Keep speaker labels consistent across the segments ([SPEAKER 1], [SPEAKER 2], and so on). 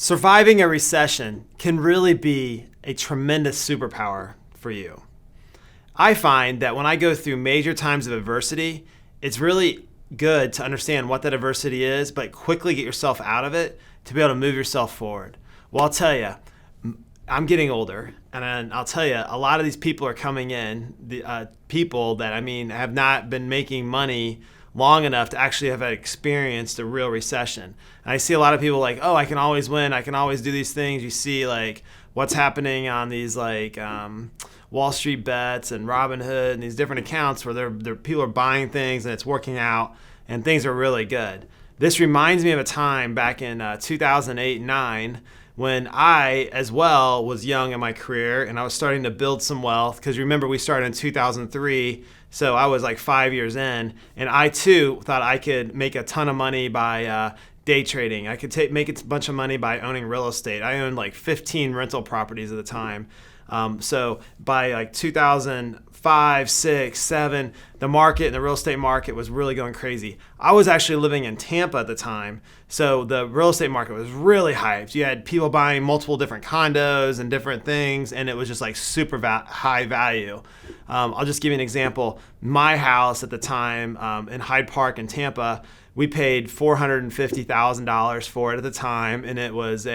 [SPEAKER 1] Surviving a recession can really be a tremendous superpower for you. I find that when I go through major times of adversity, it's really good to understand what that adversity is, but quickly get yourself out of it to be able to move yourself forward. Well, I'll tell you, I'm getting older, and I'll tell you, a lot of these people are coming in, the people that, have not been making money long enough to actually have experienced a real recession. And I see a lot of people like, oh, I can always win. I can always do these things. You see like what's happening on these Wall Street Bets and Robinhood and these different accounts where they're people are buying things and it's working out and things are really good. This reminds me of a time back in 2008-9 when I, as well, was young in my career and I was starting to build some wealth. Because remember, we started in 2003, so I was like 5 years in. And I, too, thought I could make a ton of money by day trading. I could make a bunch of money by owning real estate. I owned like 15 rental properties at the time. So by like 2005, 6, 7, the market and the real estate market was really going crazy. I was actually living in Tampa at the time, so the real estate market was really hyped. You had people buying multiple different condos and different things, and it was just like super high value. I'll just give you an example. My house at the time in Hyde Park in Tampa, we paid $450,000 for it at the time, and it was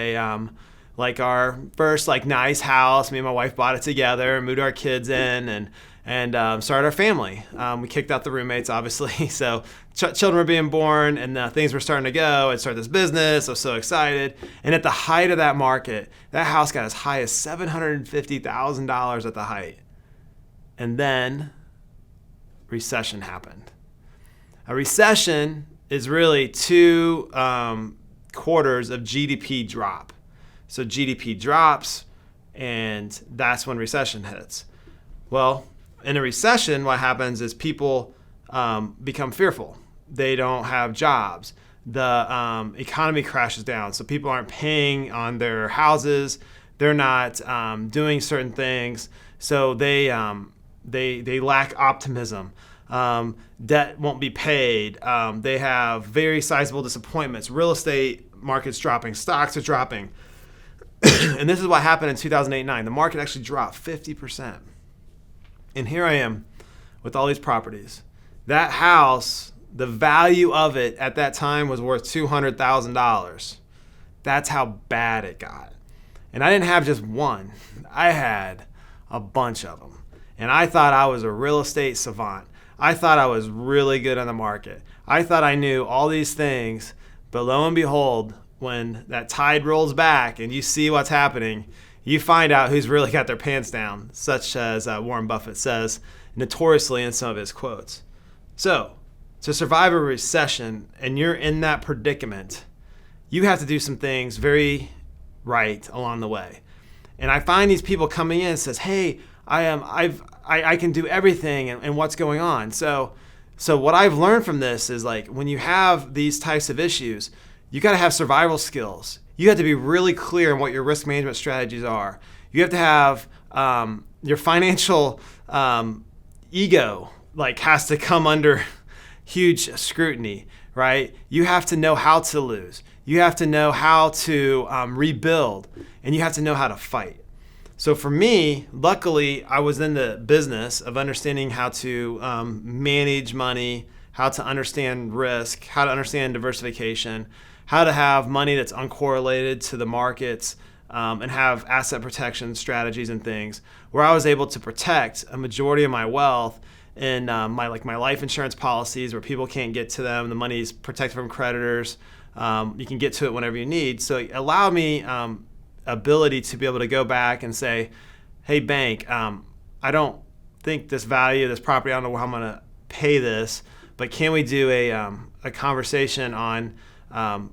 [SPEAKER 1] like our first nice house. Me and my wife bought it together, moved our kids in, and started our family. We kicked out the roommates, obviously. So children were being born, and things were starting to go. I'd start this business. I was so excited. And at the height of that market, that house got as high as $750,000 at the height. And then recession happened. A recession is really two quarters of GDP drop. So GDP drops, and that's when recession hits. Well, in a recession, what happens is people become fearful. They don't have jobs. The economy crashes down, so people aren't paying on their houses. They're not doing certain things, so they lack optimism. Debt won't be paid. They have very sizable disappointments. Real estate market's dropping. Stocks are dropping. And this is what happened in 2008-9. The market actually dropped 50%. And here I am with all these properties. That house, the value of it at that time was worth $200,000. That's how bad it got. And I didn't have just one. I had a bunch of them. And I thought I was a real estate savant. I thought I was really good on the market. I thought I knew all these things. But lo and behold, when that tide rolls back and you see what's happening, you find out who's really got their pants down, such as Warren Buffett says notoriously in some of his quotes. So, to survive a recession and you're in that predicament, you have to do some things very right along the way. And I find these people coming in and says, hey, I can do everything and what's going on. So what I've learned from this is when you have these types of issues, you got to have survival skills. You have to be really clear on what your risk management strategies are. You have to have your financial ego has to come under huge scrutiny, right? You have to know how to lose. You have to know how to rebuild, and you have to know how to fight. So for me, luckily, I was in the business of understanding how to manage money, how to understand risk, how to understand diversification, how to have money that's uncorrelated to the markets, and have asset protection strategies and things where I was able to protect a majority of my wealth in my life insurance policies where people can't get to them. The money is protected from creditors. You can get to it whenever you need. So it allowed me ability to be able to go back and say, hey, bank, I don't think this value of this property, I don't know how I'm going to pay this, but can we do a conversation on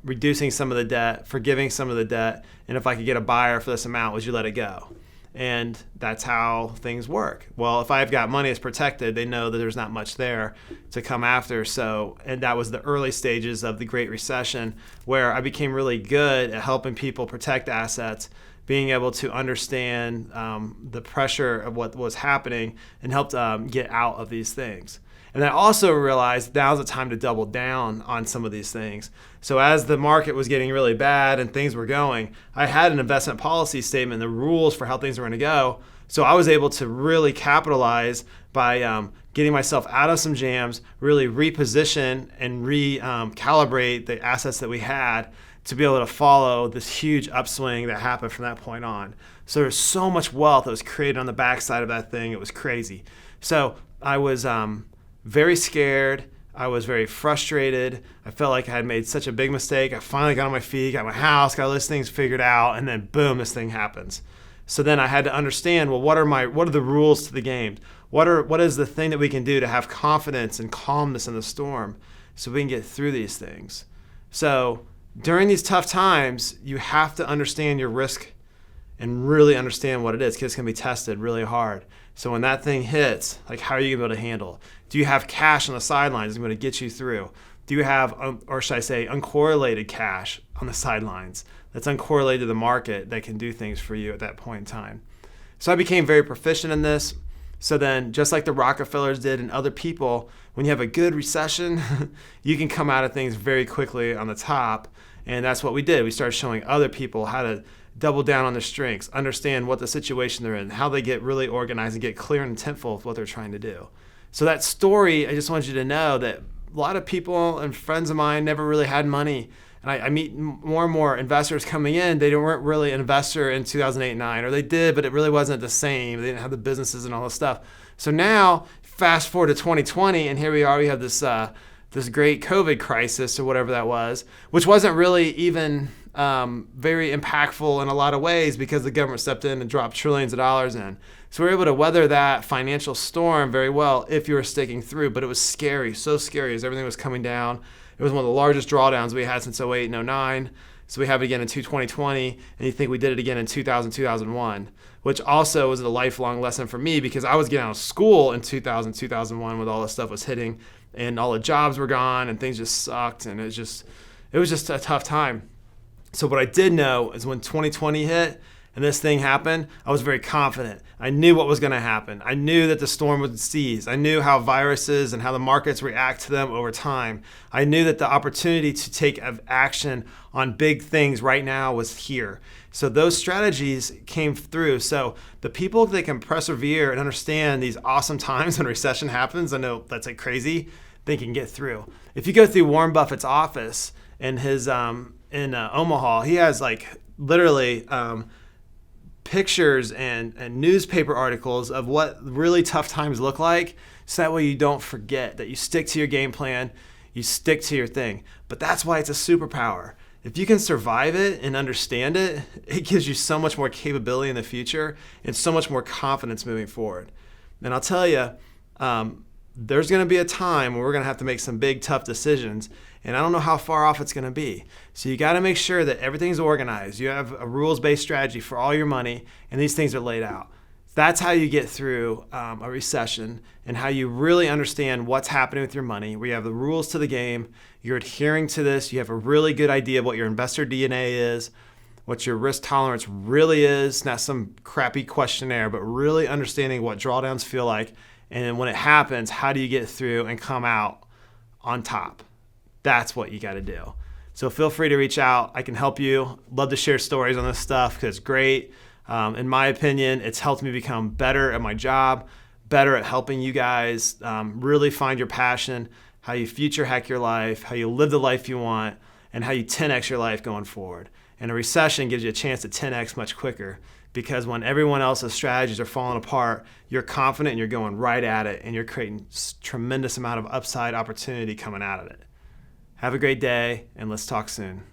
[SPEAKER 1] reducing some of the debt, forgiving some of the debt, and if I could get a buyer for this amount, would you let it go? And that's how things work. Well, if I've got money that's protected, they know that there's not much there to come after. So, and that was the early stages of the Great Recession where I became really good at helping people protect assets, being able to understand the pressure of what was happening and helped get out of these things. And I also realized now's the time to double down on some of these things. So as the market was getting really bad and things were going, I had an investment policy statement, the rules for how things were going to go. So I was able to really capitalize by getting myself out of some jams, really reposition and recalibrate the assets that we had to be able to follow this huge upswing that happened from that point on. So there's so much wealth that was created on the backside of that thing. It was crazy. So I was very scared. I was very frustrated. I felt like I had made such a big mistake. I finally got on my feet, got my house, got all these things figured out, and then boom, this thing happens. So then I had to understand, well, what are the rules to the game? What is the thing that we can do to have confidence and calmness in the storm so we can get through these things? So during these tough times, you have to understand your risk and really understand what it is, because it's going to be tested really hard. So when that thing hits, like, how are you going to be able to handle it? Do you have cash on the sidelines that's going to get you through? Do you have, or should I say, uncorrelated cash on the sidelines that's uncorrelated to the market that can do things for you at that point in time? So I became very proficient in this. So then, just like the Rockefellers did and other people, when you have a good recession, you can come out of things very quickly on the top. And that's what we did. We started showing other people how to double down on their strengths, understand what the situation they're in, how they get really organized and get clear and intentful with what they're trying to do. So that story, I just want you to know that a lot of people and friends of mine never really had money. And I meet more and more investors coming in. They weren't really an investor in 2008 and 9, or they did, but it really wasn't the same. They didn't have the businesses and all this stuff. So now, fast forward to 2020, and here we are. We have this great COVID crisis, or whatever that was, which wasn't really even very impactful in a lot of ways because the government stepped in and dropped trillions of dollars in. So we were able to weather that financial storm very well if you were sticking through. But it was scary, so scary as everything was coming down. It was one of the largest drawdowns we had since 08 and 09. So we have it again in 2020, and you think we did it again in 2000, 2001, which also was a lifelong lesson for me because I was getting out of school in 2000, 2001 when all this stuff was hitting and all the jobs were gone and things just sucked, and it was just a tough time. So what I did know is when 2020 hit and this thing happened, I was very confident. I knew what was going to happen. I knew that the storm would cease. I knew how viruses and how the markets react to them over time. I knew that the opportunity to take action on big things right now was here. So those strategies came through. So the people that can persevere and understand these awesome times when a recession happens, I know that's like crazy, they can get through. If you go through Warren Buffett's office in his in Omaha, he has like literally pictures and newspaper articles of what really tough times look like, so that way you don't forget, that you stick to your game plan, you stick to your thing. But that's why it's a superpower. If you can survive it and understand it, it gives you so much more capability in the future and so much more confidence moving forward. And I'll tell you, there's going to be a time where we're going to have to make some big, tough decisions, and I don't know how far off it's going to be. So you got to make sure that everything's organized. You have a rules-based strategy for all your money, and these things are laid out. That's how you get through a recession, and how you really understand what's happening with your money, where you have the rules to the game, you're adhering to this, you have a really good idea of what your investor DNA is, what your risk tolerance really is, not some crappy questionnaire, but really understanding what drawdowns feel like. And then when it happens, how do you get through and come out on top? That's what you got to do. So feel free to reach out. I can help you. Love to share stories on this stuff because it's great. In my opinion, it's helped me become better at my job, better at helping you guys really find your passion, how you future hack your life, how you live the life you want, and how you 10x your life going forward. And a recession gives you a chance to 10x much quicker, because when everyone else's strategies are falling apart, you're confident and you're going right at it, and you're creating tremendous amount of upside opportunity coming out of it. Have a great day, and let's talk soon.